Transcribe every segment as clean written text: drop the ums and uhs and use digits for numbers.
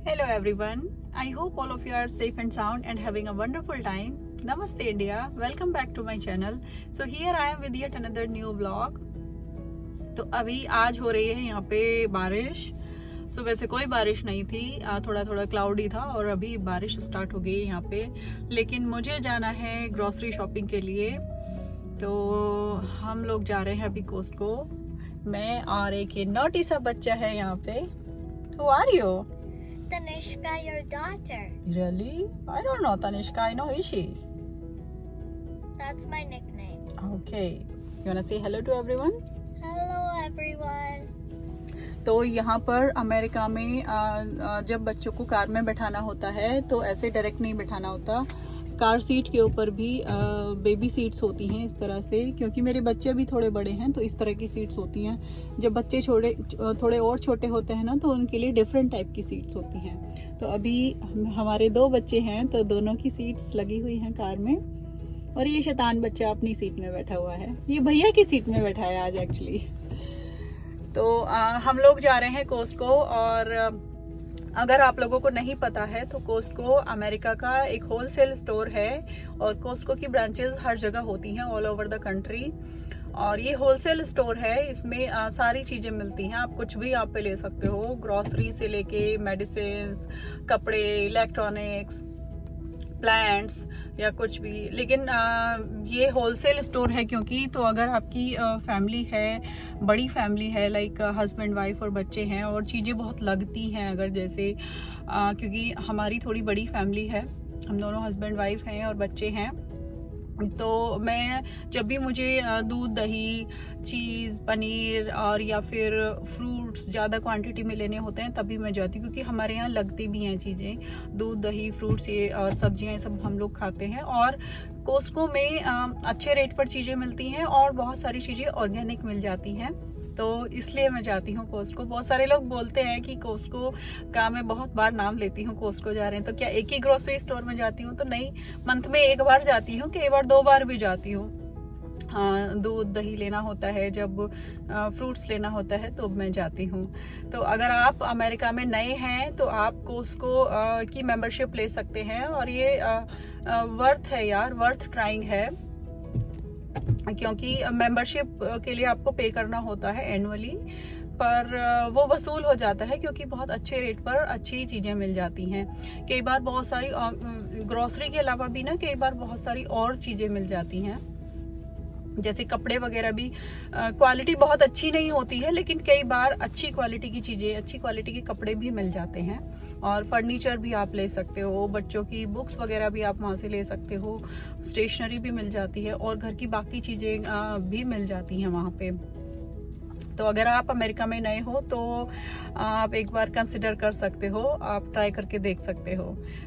Hello everyone. I hope all of you are safe and sound and having a wonderful time. Namaste India. Welcome back to my channel. So here I am with yet another new vlog. तो अभी आज हो रही है यहाँ पे बारिश. सुबह से कोई बारिश नहीं थी, थोड़ा थोड़ा क्लाउडी था और अभी बारिश स्टार्ट हो गई है यहाँ पे. लेकिन मुझे जाना है ग्रोसरी शॉपिंग के लिए, तो हम लोग जा रहे हैं अभी कोस्टको. मैं और एक ये नॉटी सा बच्चा है यहाँ पे. Who are you? Tanishka, your daughter. Really? I don't know Tanishka. I know Ishi. That's my nickname. Okay. You wanna say hello to everyone? Hello, everyone. तो यहाँ पर अमेरिका में जब बच्चों को कार में बैठाना होता है तो ऐसे डायरेक्ट नहीं बैठाना होता. कार सीट के ऊपर भी बेबी सीट्स होती हैं इस तरह से, क्योंकि मेरे बच्चे भी थोड़े बड़े हैं तो इस तरह की सीट्स होती हैं. जब बच्चे थोड़े और छोटे होते हैं ना तो उनके लिए डिफरेंट टाइप की सीट्स होती हैं. तो अभी हमारे दो बच्चे हैं तो दोनों की सीट्स लगी हुई हैं कार में, और ये शैतान बच्चा अपनी सीट में बैठा हुआ है. ये भैया की सीट में बैठा है आज एक्चुअली. तो हम लोग जा रहे हैं कोस्टको. और अगर आप लोगों को नहीं पता है तो कोस्टको अमेरिका का एक होलसेल स्टोर है, और कोस्टको की ब्रांचेस हर जगह होती हैं ऑल ओवर द कंट्री. और ये होलसेल स्टोर है, इसमें सारी चीज़ें मिलती हैं. आप कुछ भी यहाँ पे ले सकते हो, ग्रॉसरी से लेके मेडिसिन, कपड़े, इलेक्ट्रॉनिक्स, प्लांट्स या कुछ भी. लेकिन ये होलसेल स्टोर है क्योंकि तो अगर आपकी फैमिली है, बड़ी फैमिली है, लाइक हस्बैंड वाइफ और बच्चे हैं और चीज़ें बहुत लगती हैं, अगर जैसे क्योंकि हमारी थोड़ी बड़ी फैमिली है, हम दोनों हस्बैंड वाइफ हैं और बच्चे हैं. तो मैं जब भी मुझे दूध, दही, चीज़, पनीर और या फिर फ्रूट्स ज़्यादा क्वांटिटी में लेने होते हैं तभी मैं जाती हूँ, क्योंकि हमारे यहाँ लगती भी हैं चीज़ें. दूध, दही, फ्रूट्स ये और सब्जियाँ ये सब हम लोग खाते हैं. और कोस्टको में अच्छे रेट पर चीज़ें मिलती हैं और बहुत सारी चीज़ें ऑर्गेनिक मिल जाती हैं, तो इसलिए मैं जाती हूँ कोस्टको. बहुत सारे लोग बोलते हैं कि कोस्टको का मैं बहुत बार नाम लेती हूँ, कोस्टको जा रहे हैं तो क्या एक ही ग्रोसरी स्टोर में जाती हूँ, तो नहीं, मंथ में एक बार जाती हूँ, कई बार 2 बार भी जाती हूँ. दूध, दही लेना होता है, जब फ्रूट्स लेना होता है तो मैं जाती हूँ. तो अगर आप अमेरिका में नए हैं तो आप कोस्टको की मेंबरशिप ले सकते हैं, और ये वर्थ है यार, वर्थ ट्राइंग है, क्योंकि मेंबरशिप के लिए आपको पे करना होता है एनुअली, पर वो वसूल हो जाता है क्योंकि बहुत अच्छे रेट पर अच्छी चीज़ें मिल जाती हैं. कई बार बहुत सारी ग्रोसरी के अलावा भी ना कई बार बहुत सारी और चीज़ें मिल जाती हैं, जैसे कपड़े वगैरह भी. क्वालिटी बहुत अच्छी नहीं होती है, लेकिन कई बार अच्छी क्वालिटी की चीज़ें, अच्छी क्वालिटी के कपड़े भी मिल जाते हैं. और फर्नीचर भी आप ले सकते हो, बच्चों की बुक्स वगैरह भी आप वहाँ से ले सकते हो, स्टेशनरी भी मिल जाती है और घर की बाकी चीज़ें भी मिल जाती हैं वहाँ पे. तो अगर आप अमेरिका में नए हो तो आप एक बार कंसिडर कर सकते हो, आप ट्राई करके देख सकते हो.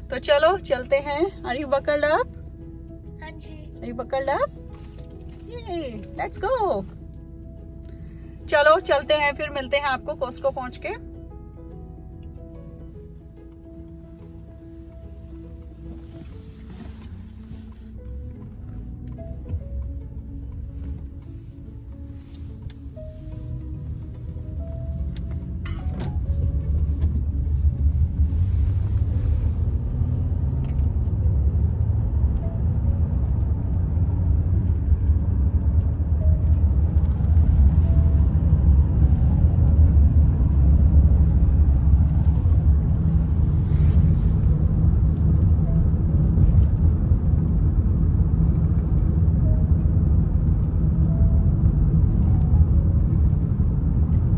तो चलो चलते हैं. Are you buckled up? हाँ जी. Are you buckled up? Let's go. चलो चलते हैं, फिर मिलते हैं आपको कोस्टको पहुंच के.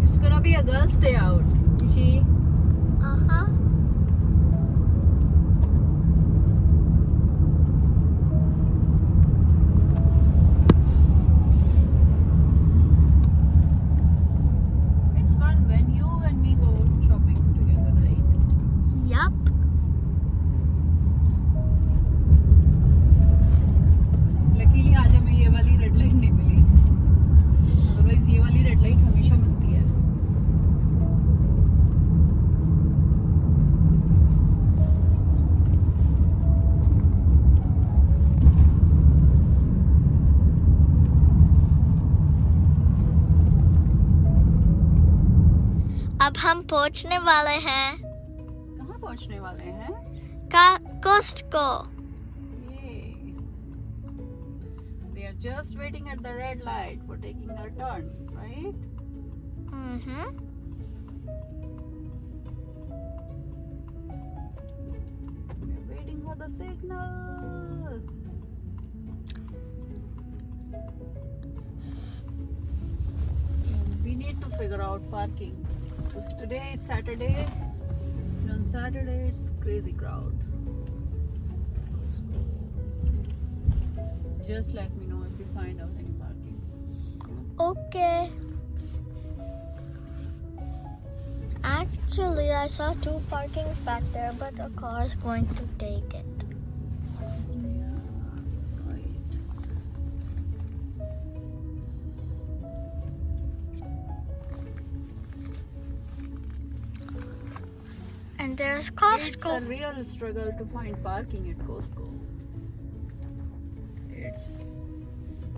It's gonna be a girls' day out. Ishi. Uh-huh. It's fun when you and me go shopping together, right? Yup. Luckily आज हमें ये वाली रेड लाइट नहीं मिली, अदरवाइज ये वाली रेड लाइट हमेशा मिलती है. अब हम पहुंचने वाले हैं. कहाँ पहुंचने वाले हैं? Costco. Yay. They are just waiting at the red light for taking their turn, right? Mm-hmm. We're waiting for the signal. We need to figure out parking because today is Saturday, and on Saturday it's crazy crowd. Just let me know if you find out any parking. Okay. Actually, I saw 2 parkings back there, but a car is going to take it. Yeah, right. And there's It's Costco. a real struggle to find parking at Costco. It's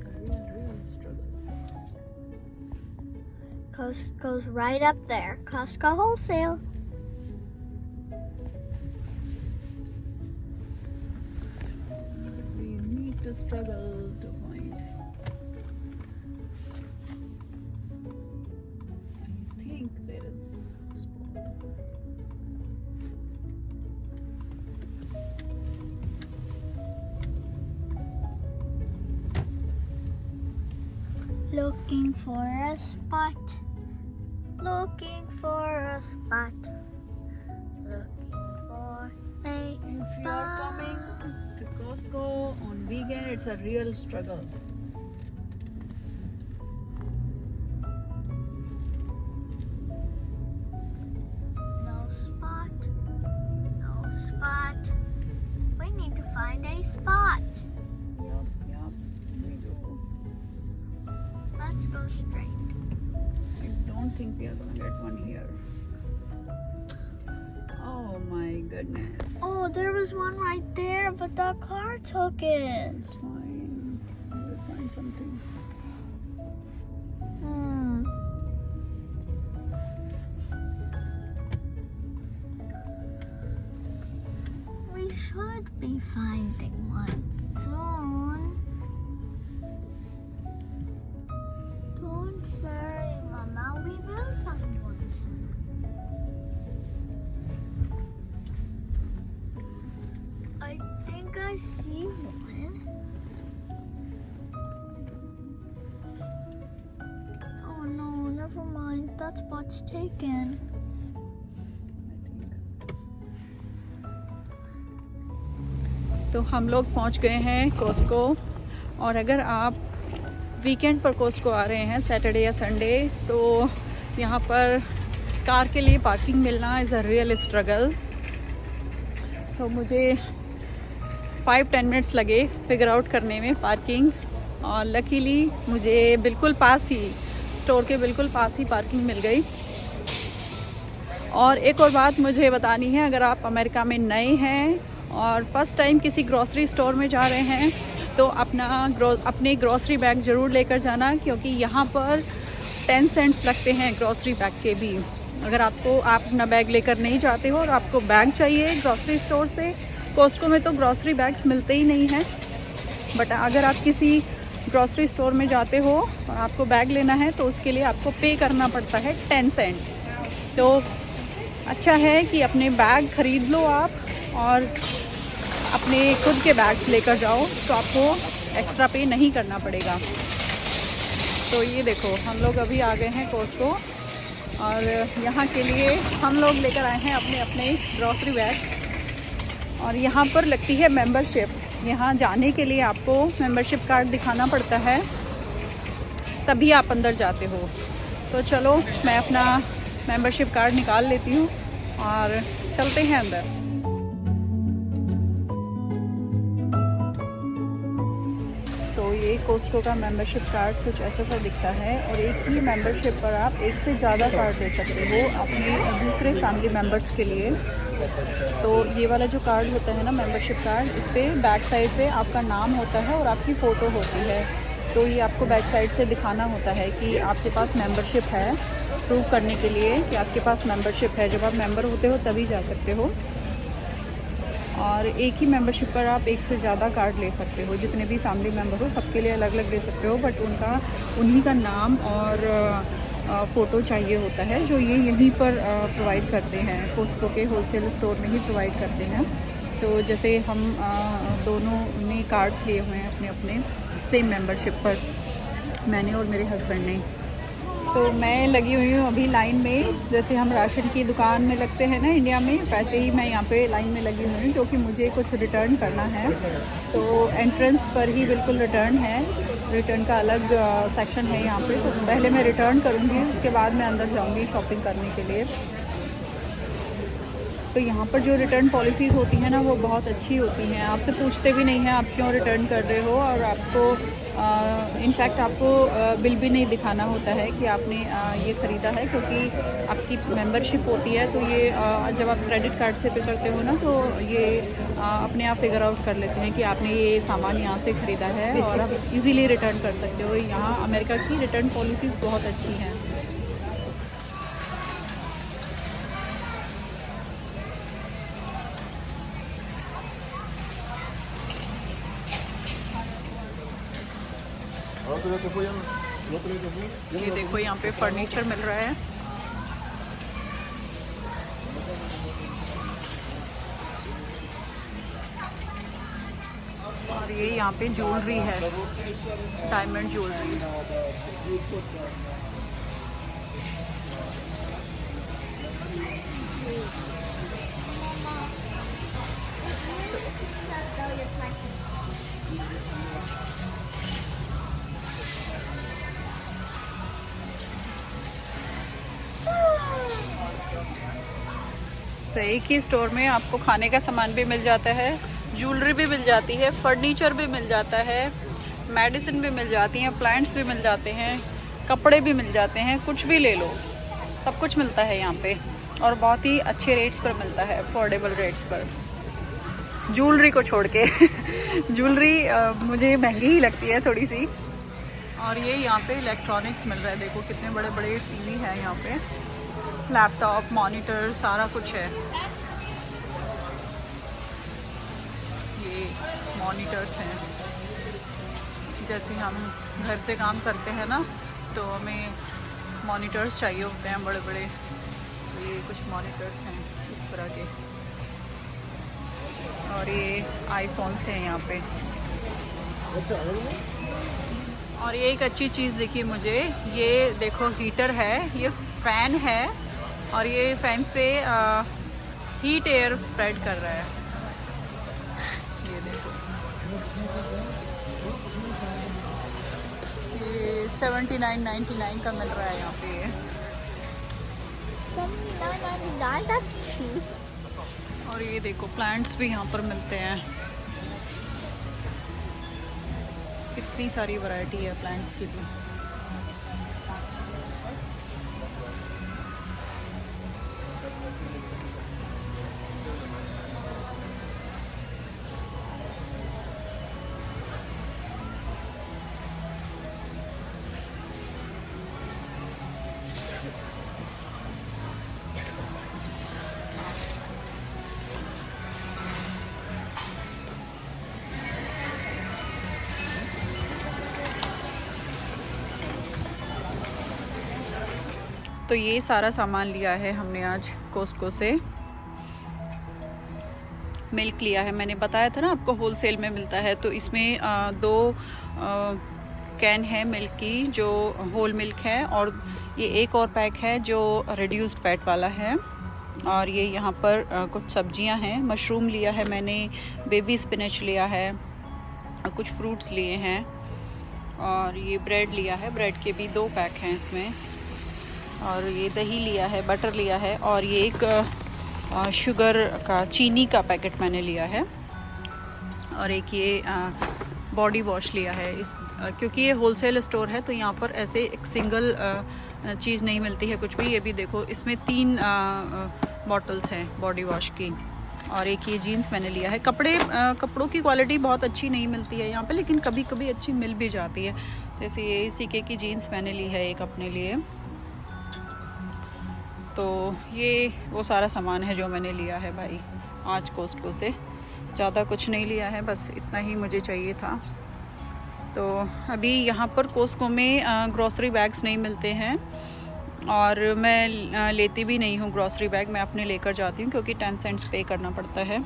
a real struggle. Costco's right up there. Costco Wholesale. We need to struggle to find. I think there is a spot. Looking for a spot. Looking for a spot. Looking for a If you are coming to Costco on weekend, it's a real struggle. no spot. No spot. We need to find a spot. Yup, we do. Let's go straight. I don't think we are gonna get one here. Oh my goodness. Oh, there was one right there, but the car took it. It's fine. We'll find something. Hmm. We should be finding one soon. Don't worry, Mama. We will find one soon. I think I see one. Oh no, never mind. That spot's taken. तो हम लोग पहुंच गए हैं Costco, और अगर आप weekend पर कॉस्को आ रहे हैं सैटरडे या संडे, तो यहाँ पर कार के लिए पार्किंग मिलना इज़ अ रियल स्ट्रगल। तो मुझे 5-10 मिनट्स लगे फिगर आउट करने में पार्किंग, और लकीली मुझे बिल्कुल पास ही, स्टोर के बिल्कुल पास ही पार्किंग मिल गई। और एक और बात मुझे बतानी है, अगर आप अमेरिका में नए हैं और फर्स्ट टाइम किसी ग्रॉसरी स्टोर में जा रहे हैं, तो अपने ग्रॉसरी बैग ज़रूर लेकर जाना, क्योंकि यहाँ पर 10 सेंट्स लगते हैं ग्रॉसरी बैग के भी। अगर आप अपना बैग लेकर नहीं जाते हो और आपको बैग चाहिए ग्रॉसरी स्टोर से, कॉस्को में तो ग्रॉसरी बैग्स मिलते ही नहीं हैं, बट अगर आप किसी ग्रॉसरी स्टोर में जाते हो और आपको बैग लेना है, तो उसके लिए आपको पे करना पड़ता है 10 सेंट्स। तो अच्छा है कि अपने बैग ख़रीद लो आप, और अपने खुद के बैग्स लेकर जाओ, तो आपको एक्स्ट्रा पे नहीं करना पड़ेगा। तो ये देखो, हम लोग अभी आ गए हैं कॉस्को, और यहाँ के लिए हम लोग लेकर आए हैं अपने अपने ग्रॉसरी बैग। और यहाँ पर लगती है मेंबरशिप। यहाँ जाने के लिए आपको मेंबरशिप कार्ड दिखाना पड़ता है, तभी आप अंदर जाते हो। तो चलो, मैं अपना मेंबरशिप कार्ड निकाल लेती हूँ और चलते हैं अंदर। तो ये कॉस्को का मेंबरशिप कार्ड कुछ ऐसा सा दिखता है, और एक ही मेंबरशिप पर आप एक से ज़्यादा कार्ड ले सकते हो अपने दूसरे फैमिली मेम्बर्स के लिए। तो ये वाला जो कार्ड होता है ना, मेंबरशिप कार्ड, इस पर बैक साइड पे आपका नाम होता है और आपकी फ़ोटो होती है। तो ये आपको बैक साइड से दिखाना होता है कि आपके पास मेंबरशिप है, प्रूव करने के लिए कि आपके पास मेंबरशिप है। जब आप मेंबर होते हो तभी जा सकते हो। और एक ही मेंबरशिप पर आप एक से ज़्यादा कार्ड ले सकते हो, जितने भी फैमिली मेम्बर हो सबके लिए अलग अलग ले सकते हो, बट उन्हीं का नाम और फ़ोटो चाहिए होता है, जो ये यहीं पर प्रोवाइड करते हैं, कोस्को के होलसेल स्टोर में ही प्रोवाइड करते हैं। तो जैसे हम दोनों ने कार्ड्स लिए हुए हैं अपने अपने सेम मेंबरशिप पर, मैंने और मेरे हस्बैंड ने। तो मैं लगी हुई हूँ अभी लाइन में, जैसे हम राशन की दुकान में लगते हैं ना इंडिया में, वैसे ही मैं यहाँ पे लाइन में लगी हुई हूँ, क्योंकि मुझे कुछ रिटर्न करना है। तो एंट्रेंस पर ही बिल्कुल रिटर्न है, रिटर्न का अलग सेक्शन है यहाँ पे। तो पहले मैं रिटर्न करूँगी, उसके बाद मैं अंदर जाऊँगी शॉपिंग करने के लिए। तो यहाँ पर जो रिटर्न पॉलिसीज़ होती हैं ना, वो बहुत अच्छी होती हैं, आपसे पूछते भी नहीं हैं आप क्यों रिटर्न कर रहे हो, और आपको इनफैक्ट आपको बिल भी नहीं दिखाना होता है कि आपने ये ख़रीदा है, क्योंकि आपकी मेंबरशिप होती है। तो ये जब आप क्रेडिट कार्ड से पे करते हो ना, तो ये अपने आप फिगर आउट कर लेते हैं कि आपने ये सामान यहाँ से ख़रीदा है, और आप इजीली रिटर्न कर सकते हो। यहाँ अमेरिका की रिटर्न पॉलिसीज़ बहुत अच्छी हैं। ये देखो यहाँ पे फर्नीचर मिल रहा है, और ये यहाँ पे ज्वेलरी है, डायमंड ज्वेलरी। तो एक ही स्टोर में आपको खाने का सामान भी मिल जाता है, ज्वेलरी भी मिल जाती है, फर्नीचर भी मिल जाता है, मेडिसिन भी मिल जाती हैं, प्लांट्स भी मिल जाते हैं, कपड़े भी मिल जाते हैं, कुछ भी ले लो, सब कुछ मिलता है यहाँ पे, और बहुत ही अच्छे रेट्स पर मिलता है, अफोर्डेबल रेट्स पर। ज्वेलरी को छोड़ के ज्वेलरी मुझे महंगी ही लगती है थोड़ी सी। और ये यहाँ पे इलेक्ट्रॉनिक्स मिल रहा है, देखो कितने बड़े बड़े टीवी हैं यहाँ पे, लैपटॉप, मॉनिटर, सारा कुछ है। ये मॉनिटर्स हैं, जैसे हम घर से काम करते हैं ना, तो हमें मॉनिटर्स चाहिए होते हैं बड़े बड़े, तो ये कुछ मॉनिटर्स हैं इस तरह के। और ये आईफोन्स हैं यहाँ पे। और ये एक अच्छी चीज़ दिखी मुझे, ये देखो हीटर है, ये फ़ैन है, और ये फ़ैन से हीट एयर स्प्रेड कर रहा है। ये देखो, ये 79.99 का मिल रहा है यहाँ पे। 79.99, that's cheap. और ये देखो प्लांट्स भी यहाँ पर मिलते हैं, कितनी सारी वैरायटी है प्लांट्स की भी। तो ये सारा सामान लिया है हमने आज कोस्को से। मिल्क लिया है, मैंने बताया था ना आपको होलसेल में मिलता है, तो इसमें 2 कैन है मिल्क की, जो होल मिल्क है, और ये एक और पैक है जो रिड्यूस्ड फैट वाला है। और ये यहाँ पर कुछ सब्जियां हैं, मशरूम लिया है मैंने, बेबी स्पिनच लिया है, और कुछ फ्रूट्स लिए हैं, और ये ब्रेड लिया है, ब्रेड के भी 2 पैक हैं इसमें, और ये दही लिया है, बटर लिया है, और ये एक शुगर का, चीनी का पैकेट मैंने लिया है, और एक ये बॉडी वॉश लिया है। क्योंकि ये होलसेल स्टोर है, तो यहाँ पर ऐसे एक सिंगल चीज़ नहीं मिलती है कुछ भी। ये भी देखो, इसमें 3 बॉटल्स हैं बॉडी वॉश की, और एक ये जीन्स मैंने लिया है। कपड़ों की क्वालिटी बहुत अच्छी नहीं मिलती है यहाँ पे, लेकिन कभी कभी अच्छी मिल भी जाती है। जैसे ये सीके की जीन्स मैंने ली है एक अपने लिए। तो ये वो सारा सामान है जो मैंने लिया है भाई आज कोस्टको से। ज़्यादा कुछ नहीं लिया है, बस इतना ही मुझे चाहिए था। तो अभी यहाँ पर कोस्को में ग्रॉसरी बैग्स नहीं मिलते हैं और मैं लेती भी नहीं हूँ ग्रॉसरी बैग, मैं अपने लेकर जाती हूँ क्योंकि 10 सेंट्स पे करना पड़ता है।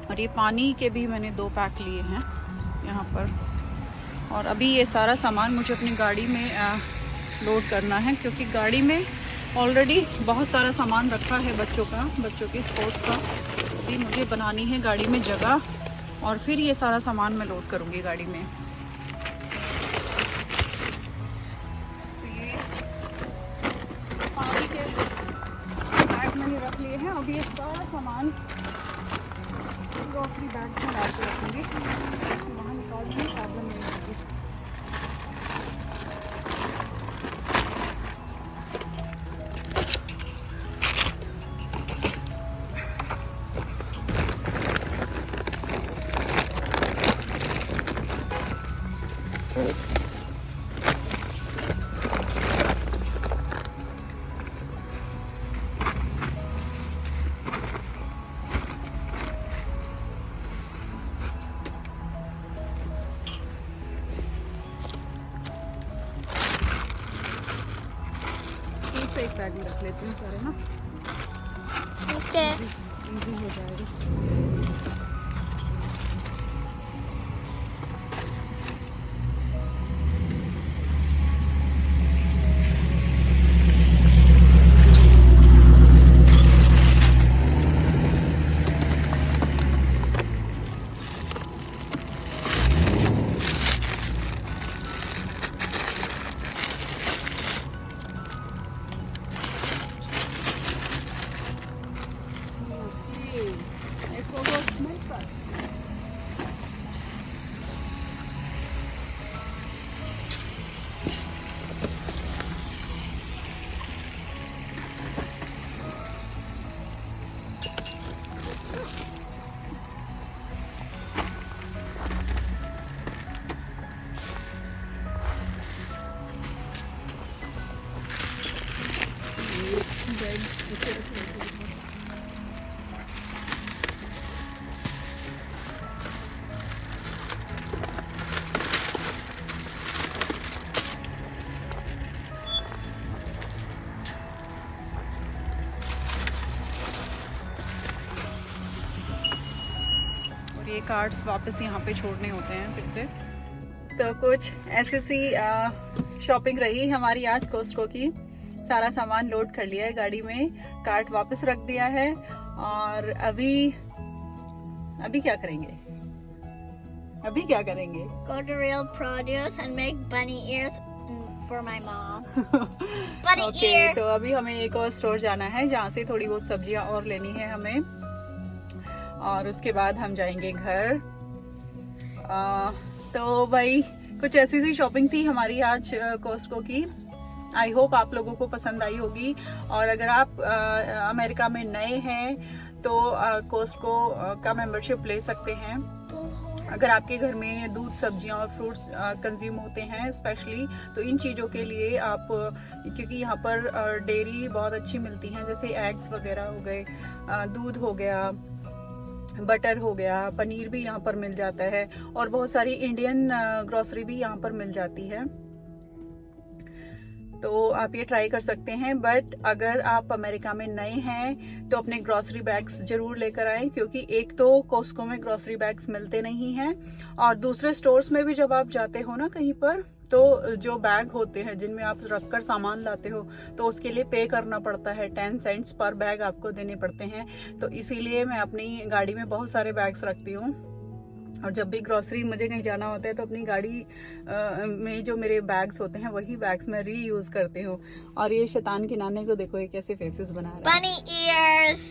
और ये पानी के भी मैंने 2 पैक लिए हैं यहाँ पर। और अभी ये सारा सामान मुझे अपनी गाड़ी में लोड करना है क्योंकि गाड़ी में ऑलरेडी बहुत सारा सामान रखा है बच्चों की स्पोर्ट्स का। अभी मुझे बनानी है गाड़ी में जगह और फिर ये सारा सामान मैं लोड करूँगी गाड़ी में। रख लिए हैं। अब ये सारा सामान ग्रॉसरी बैग में डाल के रखेंगे, वहाँ निकालने में प्रॉब्लम नहीं होगी। एक बैग में रख लेती हूँ सारे ना, ओके इजी हो जाएगा। ये कार्ड्स वापस यहाँ पे छोड़ने होते हैं फिर से। तो कुछ ऐसी सी शॉपिंग रही हमारी आज कोस्को की। सारा सामान लोड कर लिया है गाड़ी में, कार्ट वापस रख दिया है और अभी क्या करेंगे? Go to Real Produce and make bunny ears for my mom. Bunny ear. तो अभी हमें एक और स्टोर जाना है जहाँ से थोड़ी बहुत सब्जियां और लेनी है हमें, और उसके बाद हम जाएंगे घर। तो भाई कुछ ऐसी सी शॉपिंग थी हमारी आज कोस्को की। आई होप आप लोगों को पसंद आई होगी। और अगर आप अमेरिका में नए हैं तो कोस्को का मेंबरशिप ले सकते हैं। अगर आपके घर में दूध, सब्जियां और फ्रूट्स कंज्यूम होते हैं स्पेशली, तो इन चीज़ों के लिए आप, क्योंकि यहाँ पर डेयरी बहुत अच्छी मिलती हैं, जैसे एग्स वगैरह हो गए, दूध हो गया, बटर हो गया, पनीर भी यहाँ पर मिल जाता है और बहुत सारी इंडियन ग्रोसरी भी यहाँ पर मिल जाती है। तो आप ये ट्राई कर सकते हैं। बट अगर आप अमेरिका में नए हैं तो अपने ग्रोसरी बैग्स जरूर लेकर आएं, क्योंकि एक तो कोस्को में ग्रोसरी बैग्स मिलते नहीं हैं और दूसरे स्टोर्स में भी जब आप जाते हो ना कहीं पर, तो जो बैग होते हैं जिनमें आप रखकर सामान लाते हो तो उसके लिए पे करना पड़ता है। 10 सेंट्स पर बैग आपको देने पड़ते हैं। तो इसीलिए मैं अपनी गाड़ी में बहुत सारे बैग्स रखती हूँ और जब भी ग्रोसरी मुझे कहीं जाना होता है तो अपनी गाड़ी में जो मेरे बैग्स होते हैं वही बैग्स मैं रीयूज करती हूँ। और ये शैतान के नाने को देखो, ये कैसे फेसेस बना रहा है। Bunny ears.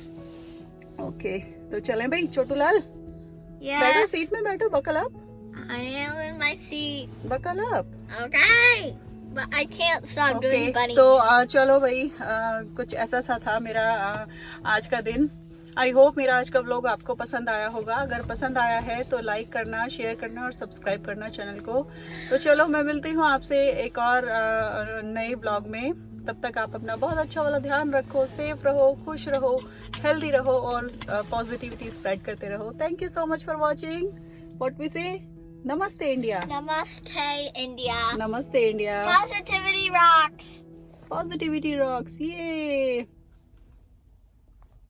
ओके, तो चलें भाई छोटू लाल, Yes. बैठो सीट में, बैठो, buckle up, I am in my seat. Buckle up. Okay. But I can't stop doing bunny. तो चलो भाई, कुछ ऐसा सा था मेरा आज का दिन। आई होप मेरा आज का व्लॉग आपको पसंद आया होगा। अगर पसंद आया है तो लाइक करना, शेयर करना और सब्सक्राइब करना चैनल को। तो चलो मैं मिलती हूँ आपसे एक और नए व्लॉग में। तब तक आप अपना बहुत अच्छा वाला ध्यान रखो, सेफ रहो, खुश रहो, हेल्दी रहो और पॉजिटिविटी स्प्रेड करते रहो. Thank you so much for watching. What we say? नमस्ते इंडिया. Namaste, India. नमस्ते India. Positivity rocks. Positivity rocks. Yay.